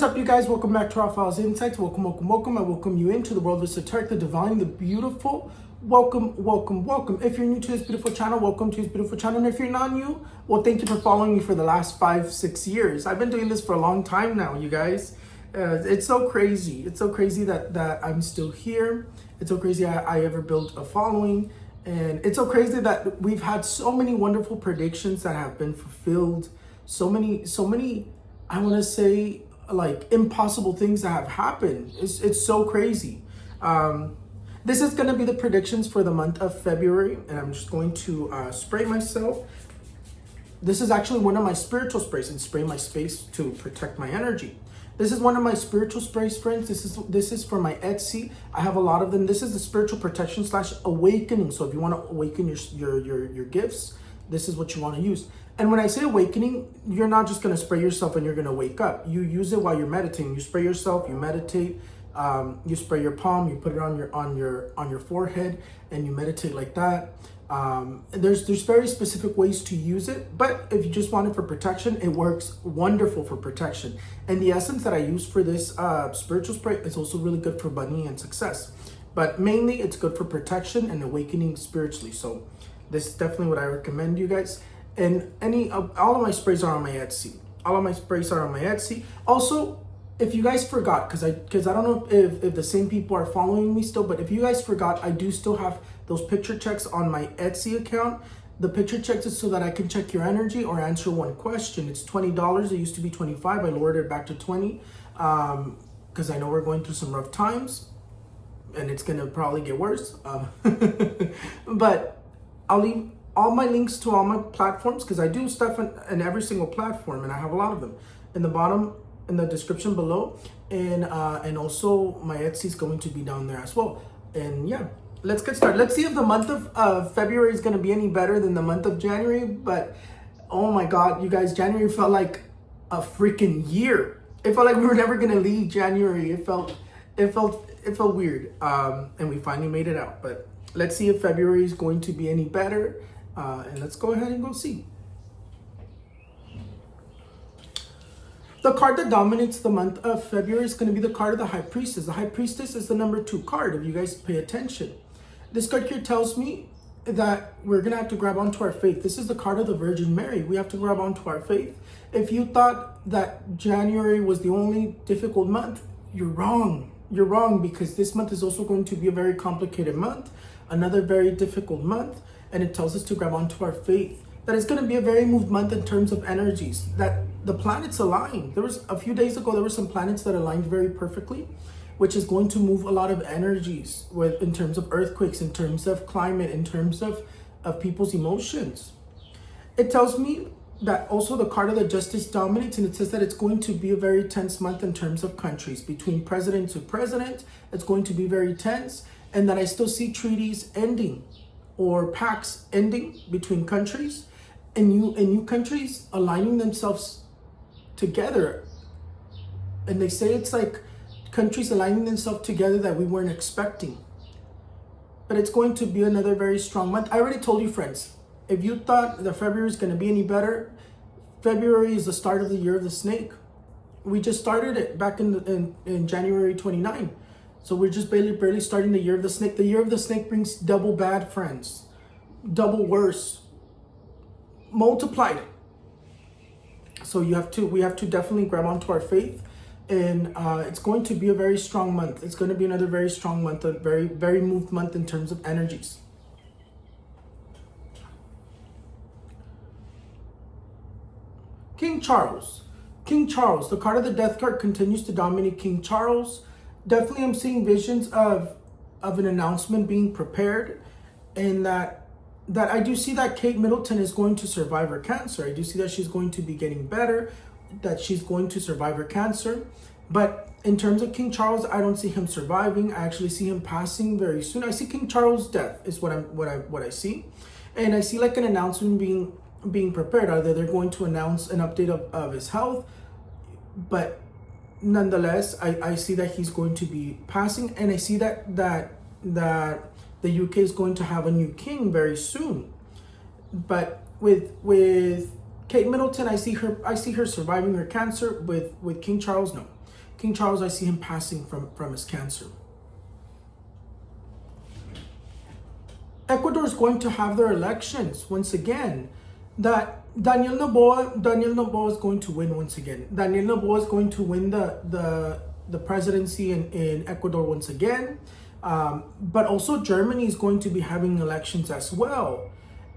What's up, you guys? Welcome back to Our Files Insights. Welcome. I welcome you into the world of Tariffs, the divine, the beautiful. Welcome. If you're new to this beautiful channel, welcome to this beautiful channel. And if you're not new, well, thank you for following me for the last 5-6 years. I've been doing this for a long time now, you guys. It's so crazy. It's so crazy that I'm still here. It's so crazy I ever built a following. And it's so crazy that we've had so many wonderful predictions that have been fulfilled. So many, I want to say, like, impossible things that have happened. It's so crazy. This is going to be the predictions for the month of February, and I'm just going to spray myself. This is actually one of my spiritual sprays, and spray my space to protect my energy. This is one of my spiritual sprays, friends. This is for my Etsy. I have a lot of them. This is the spiritual protection / awakening. So if you want to awaken your gifts, this is what you want to use. And when I say awakening, you're not just going to spray yourself and you're going to wake up. You use it while you're meditating. You spray yourself, you meditate, you spray your palm, you put it on your forehead, and you meditate like that. There's very specific ways to use it, but if you just want it for protection, it works wonderful for protection. And the essence that I use for this spiritual spray is also really good for money and success. But mainly, it's good for protection and awakening spiritually. So this is definitely what I recommend, you guys. And all of my sprays are on my Etsy. Also, if you guys forgot, because I don't know if the same people are following me still, but if you guys forgot, I do still have those picture checks on my Etsy account. The picture checks is so that I can check your energy or answer one question. It's $20. It used to be $25. I lowered it back to $20 because I know we're going through some rough times, and it's gonna probably get worse. But I'll leave all my links to all my platforms, because I do stuff in every single platform, and I have a lot of them in the bottom, in the description below, and also my Etsy is going to be down there as well. And yeah, let's get started. Let's see if the month of February is going to be any better than the month of January. But oh my God, you guys, January felt like a freaking year. It felt like we were never going to leave January. It felt weird, and we finally made it out. But let's see if February is going to be any better. And let's go ahead and go see. The card that dominates the month of February is going to be the card of the High Priestess. The High Priestess is the number 2 card, if you guys pay attention. This card here tells me that we're going to have to grab onto our faith. This is the card of the Virgin Mary. We have to grab onto our faith. If you thought that January was the only difficult month, you're wrong. You're wrong, because this month is also going to be a very complicated month, another very difficult month. And it tells us to grab onto our faith. That it's going to be a very moved month in terms of energies. That the planets align. There was a few days ago, there were some planets that aligned very perfectly, which is going to move a lot of energies in terms of earthquakes, in terms of climate, in terms of people's emotions. It tells me that also the card of the Justice dominates, and it says that it's going to be a very tense month in terms of countries. Between president to president, it's going to be very tense, and that I still see treaties ending, or pacts ending between countries, and new countries aligning themselves together. And they say it's like countries aligning themselves together that we weren't expecting. But it's going to be another very strong month. I already told you, friends, if you thought that February is going to be any better, February is the start of the year of the snake. We just started it back in January 29. So we're just barely starting the year of the snake. The year of the snake brings double bad, friends. Double worse. Multiplied. So we have to definitely grab onto our faith. And it's going to be a very strong month. It's going to be another very strong month, a very, very moved month in terms of energies. King Charles. King Charles, the card of the Death card, continues to dominate King Charles. Definitely, I'm seeing visions of an announcement being prepared, and that I do see that Kate Middleton is going to survive her cancer. I do see that she's going to be getting better, that she's going to survive her cancer. But in terms of King Charles, I don't see him surviving. I actually see him passing very soon. I see King Charles' death is what I see, and I see like an announcement being prepared. Either they're going to announce an update of his health, but nonetheless, I see that he's going to be passing, and I see that the UK is going to have a new king very soon. But with Kate Middleton, I see her surviving her cancer. With King Charles, no. King Charles, I see him passing from his cancer. Ecuador is going to have their elections once again. That Daniel Noboa is going to win once again. Daniel Noboa is going to win the presidency in Ecuador once again. But also Germany is going to be having elections as well.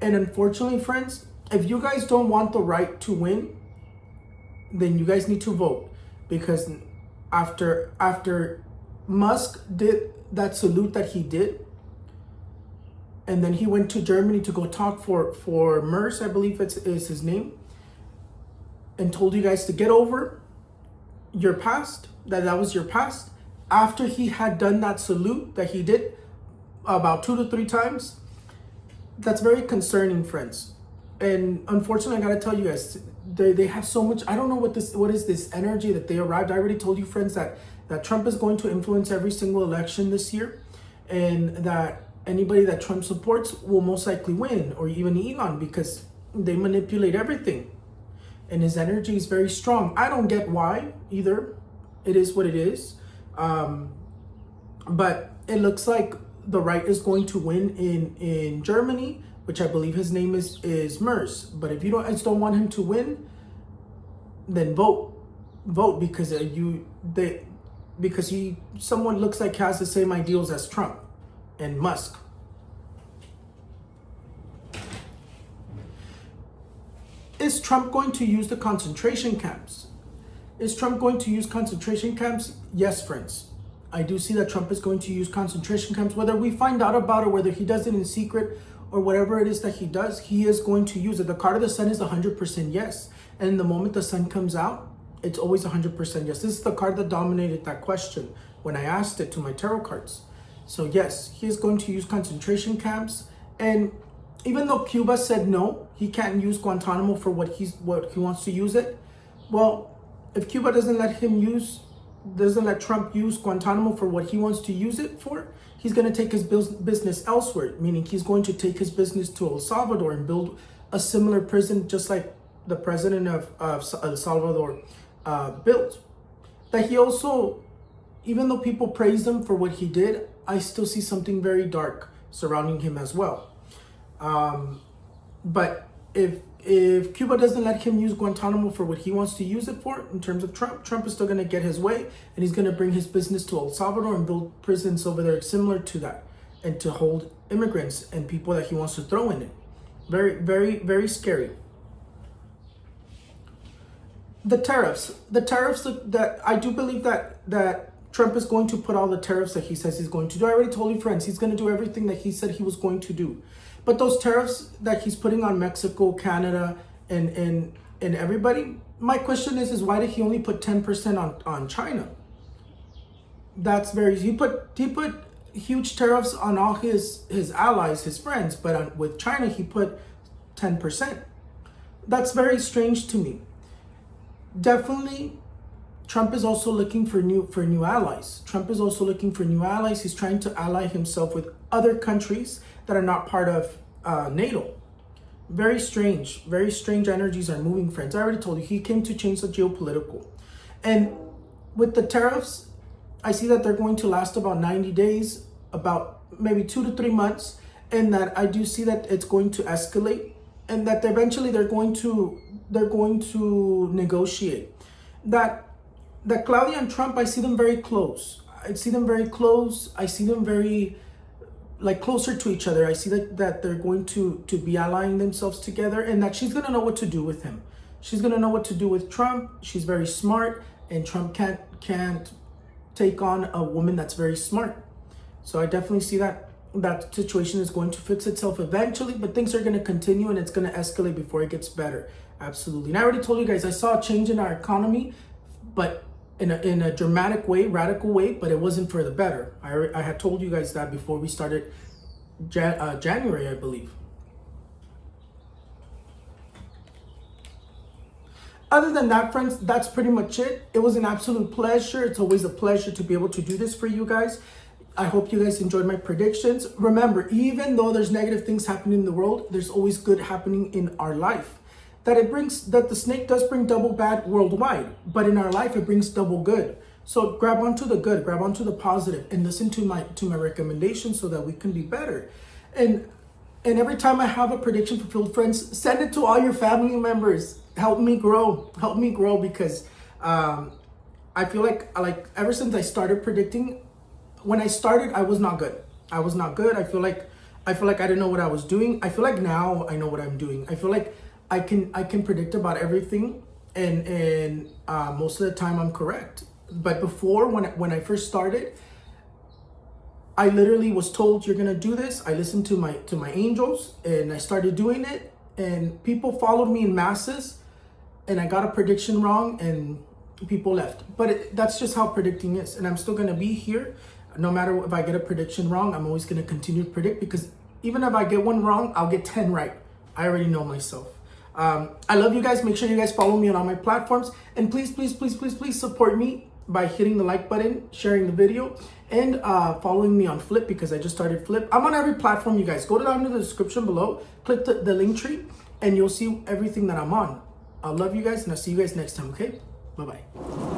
And unfortunately, friends, if you guys don't want the right to win, then you guys need to vote. Because after Musk did that salute that he did, and then he went to Germany to go talk for Merz, I believe is his name, and told you guys to get over your past, that was your past. After he had done that salute that he did about 2 to 3 times, that's very concerning, friends. And unfortunately, I gotta tell you guys, they have so much. I don't know what is this energy that they arrived. I already told you, friends, that Trump is going to influence every single election this year, and that anybody that Trump supports will most likely win, or even Elon, because they manipulate everything. And his energy is very strong. I don't get why either. It is what it is. But it looks like the right is going to win in Germany, which I believe his name is Merz. But if you don't want him to win, then vote because someone looks like has the same ideals as Trump and Musk. Is Trump going to use the concentration camps? Is Trump going to use concentration camps? Yes, friends. I do see that Trump is going to use concentration camps. Whether we find out about it, whether he does it in secret, or whatever it is that he does, he is going to use it. The card of the sun is 100% yes. And the moment the sun comes out, it's always 100% yes. This is the card that dominated that question when I asked it to my tarot cards. So yes, he is going to use concentration camps. And even though Cuba said no, he can't use Guantanamo for what he wants to use it. Well, if Cuba doesn't let Trump use Guantanamo for what he wants to use it for, he's going to take his business elsewhere, meaning he's going to take his business to El Salvador and build a similar prison, just like the president of El Salvador built. That he also, even though people praise him for what he did, I still see something very dark surrounding him as well. But if Cuba doesn't let him use Guantanamo for what he wants to use it for, in terms of Trump is still going to get his way, and he's going to bring his business to El Salvador and build prisons over there similar to that, and to hold immigrants and people that he wants to throw in it. Very, very, very scary. The tariffs that I do believe that Trump is going to put all the tariffs that he says he's going to do. I already told you, friends, he's going to do everything that he said he was going to do. But those tariffs that he's putting on Mexico, Canada, and everybody, my question is why did he only put 10% on China? That's he put huge tariffs on all his allies, his friends, but with China he put 10%. That's very strange to me. Definitely, Trump is also looking for new allies. Trump is also looking for new allies. He's trying to ally himself with other countries that are not part of NATO. Very strange energies are moving, friends. I already told you, he came to change the geopolitical. And with the tariffs, I see that they're going to last about 90 days, about maybe 2 to 3 months, and that I do see that it's going to escalate, and that eventually they're going to negotiate. That Claudia and Trump, I see them very close. I see them very closer to each other. I see that they're going to be allying themselves together, and that she's going to know what to do with him. She's going to know what to do with Trump. She's very smart, and Trump can't take on a woman that's very smart. So I definitely see that situation is going to fix itself eventually, but things are going to continue and it's going to escalate before it gets better. Absolutely. And I already told you guys, I saw a change in our economy, but in a dramatic way, radical way, but it wasn't for the better. I had told you guys that before we started January, I believe. Other than that, friends, that's pretty much it. It was an absolute pleasure. It's always a pleasure to be able to do this for you guys. I hope you guys enjoyed my predictions. Remember, even though there's negative things happening in the world, there's always good happening in our life. That the snake does bring double bad worldwide, but in our life it brings double good. So grab onto the good, grab onto the positive, and listen to my recommendations so that we can be better. And every time I have a prediction for Field Friends, send it to all your family members. Help me grow. Help me grow, because I feel like ever since I started predicting, when I started, I was not good. I was not good. I feel like I didn't know what I was doing. I feel like now I know what I'm doing. I feel like I can predict about everything, and most of the time I'm correct. But before, when I first started, I literally was told, you're gonna do this. I listened to my angels, and I started doing it, and people followed me in masses, and I got a prediction wrong, and people left. But that's just how predicting is, and I'm still gonna be here. No matter if I get a prediction wrong, I'm always gonna continue to predict, because even if I get one wrong, I'll get 10 right. I already know myself. I love you guys. Make sure you guys follow me on all my platforms, and please, please, please, please, please support me by hitting the like button, sharing the video, and following me on Flip, because I just started Flip. I'm on every platform, you guys. Go down to the description below, click the link tree, and you'll see everything that I'm on. I love you guys, and I'll see you guys next time, okay? Bye-bye.